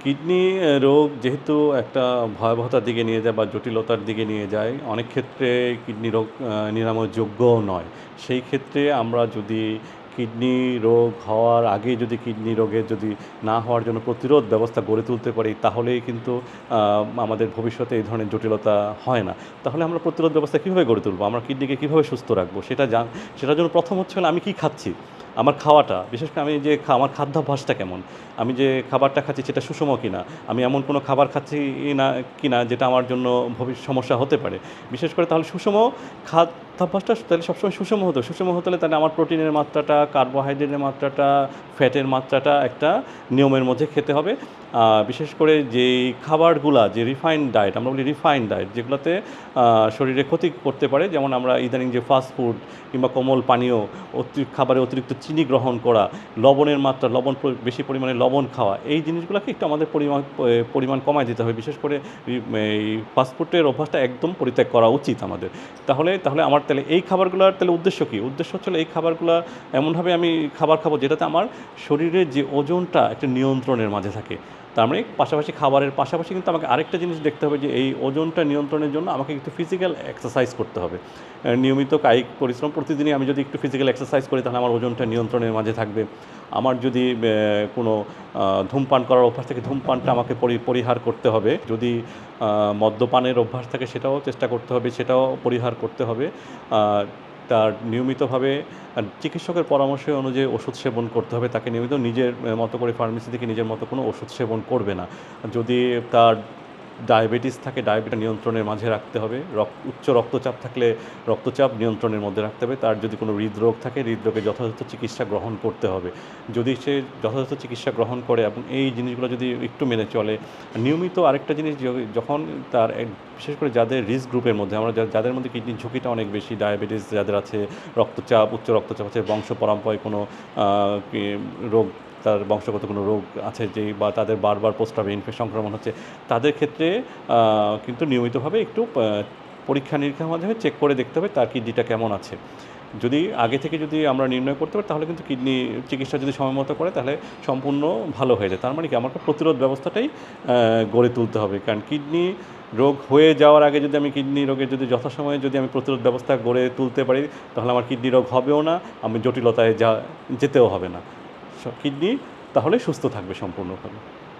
Kidney রোগ যেহেতু একটা ভয়াবহতার দিকে নিয়ে যায় বা জটিলতার দিকে নিয়ে যায়, অনেক ক্ষেত্রে কিডনি রোগ নিরাময়যোগ্যও নয়। সেই ক্ষেত্রে আমরা যদি কিডনি রোগ হওয়ার আগে যদি কিডনি রোগের যদি না হওয়ার জন্য প্রতিরোধ ব্যবস্থা গড়ে তুলতে পারি, তাহলেই কিন্তু আমাদের ভবিষ্যতে এই ধরনের জটিলতা হয় না। তাহলে আমরা প্রতিরোধ ব্যবস্থা কীভাবে গড়ে তুলবো? আমরা কিডনিকে কীভাবে সুস্থ রাখবো? সেটার জন্য প্রথম হচ্ছে হলো আমি কী খাচ্ছি? আমার খাওয়াটা, বিশেষ করে আমি যে আমার খাদ্যাভ্যাসটা কেমন? আমি যে খাবারটা খাচ্ছি সেটা সুষম কিনা, আমি এমন কোনো খাবার খাচ্ছি না কিনা যেটা আমার জন্য সমস্যা হতে পারে। বিশেষ করে তাহলে সুষম খাদ্যাভ্যাসটা তাহলে সবসময় সুষম হতে হলে তাহলে আমার প্রোটিনের মাত্রাটা, কার্বোহাইড্রেটের মাত্রাটা, ফ্যাটের মাত্রাটা একটা নিয়মের মধ্যে খেতে হবে। বিশেষ করে যেই খাবারগুলা যে রিফাইন্ড ডায়েট, আমরা বলি রিফাইন্ড ডায়েট, যেগুলোতে শরীরে ক্ষতি করতে পারে, যেমন আমরা ইদানিং যে ফাস্ট ফুড কিংবা কোমল পানীয়, খাবারে অতিরিক্ত চিনি গ্রহণ করা, লবণের মাত্রা, বেশি পরিমাণে লবণ খাওয়া, এই জিনিসগুলোকে একটু আমাদের পরিমাণ কমায় দিতে হবে। বিশেষ করে এই ফাস্টফুডের অভ্যাসটা একদম পরিত্যাগ করা উচিত আমাদের। তাহলে আমার এই খাবারগুলোর উদ্দেশ্য কী? উদ্দেশ্য হচ্ছে এই খাবারগুলো এমনভাবে আমি খাবার খাবো যেটাতে আমার শরীরের যে ওজনটা একটা নিয়ন্ত্রণের মাঝে থাকে। তার মানে খাবারের পাশাপাশি কিন্তু আমাকে আরেকটা জিনিস দেখতে হবে যে এই ওজনটা নিয়ন্ত্রণের জন্য আমাকে একটু ফিজিক্যাল এক্সারসাইজ করতে হবে। নিয়মিত কায়িক পরিশ্রম, প্রতিদিনই আমি যদি একটু ফিজিক্যাল এক্সারসাইজ করি তাহলে আমার ওজনটা নিয়ন্ত্রণের মাঝে থাকবে। আমার যদি কোনো ধূমপান করার অভ্যাস থাকে, ধূমপানটা আমাকে পরিহার করতে হবে। যদি মদ্যপানের অভ্যাস থাকে সেটাও চেষ্টা করতে হবে, সেটাও পরিহার করতে হবে। তার নিয়মিতভাবে চিকিৎসকের পরামর্শ অনুযায়ী ওষুধ সেবন করতে হবে। তাকে নিয়মিত নিজের মতো করে ফার্মেসি থেকে নিজের মতো কোনো ওষুধ সেবন করবে না। যদি তার ডায়াবেটিস থাকে, ডায়াবেটিস নিয়ন্ত্রণের মাঝে রাখতে হবে। উচ্চ রক্তচাপ থাকলে রক্তচাপ নিয়ন্ত্রণের মধ্যে রাখতে হবে। তার যদি কোনো হৃদরোগ থাকে, হৃদরোগের যথাযথ চিকিৎসা গ্রহণ করতে হবে। যদি সে যথাযথ চিকিৎসা গ্রহণ করে এবং এই জিনিসগুলো যদি একটু মেনে চলে, নিয়মিত আরেকটা জিনিস, যখন তার বিশেষ করে যাদের রিস্ক গ্রুপের মধ্যে, আমরা যাদের মধ্যে কিডনির ঝুঁকিটা অনেক বেশি, ডায়াবেটিস যাদের আছে, উচ্চ রক্তচাপ আছে, বংশ পরম্পরায় কোনো রোগ, তার বংশগত কোনো রোগ আছে বা তাদের বারবার প্রস্রাবে সংক্রমণ হচ্ছে, তাদের ক্ষেত্রে কিন্তু নিয়মিতভাবে একটু পরীক্ষা নিরীক্ষার মাধ্যমে চেক করে দেখতে হবে তার কিডনিটা কেমন আছে। যদি আগে থেকে যদি আমরা নির্ণয় করতে পারি তাহলে কিন্তু কিডনি চিকিৎসা যদি সময়মতো করে তাহলে সম্পূর্ণ ভালো হয়ে যায়। তার মানে কি, আমাকে প্রতিরোধ ব্যবস্থাটাই গড়ে তুলতে হবে। কারণ কিডনি রোগ হয়ে যাওয়ার আগে যদি আমি কিডনি রোগের যথাসময়ে যদি আমি প্রতিরোধ ব্যবস্থা গড়ে তুলতে পারি, তাহলে আমার কিডনি রোগ হবেও না, আমি জটিলতায় যেতেও হবে না। কিডনি তাহলে সুস্থ থাকবে সম্পূর্ণভাবে।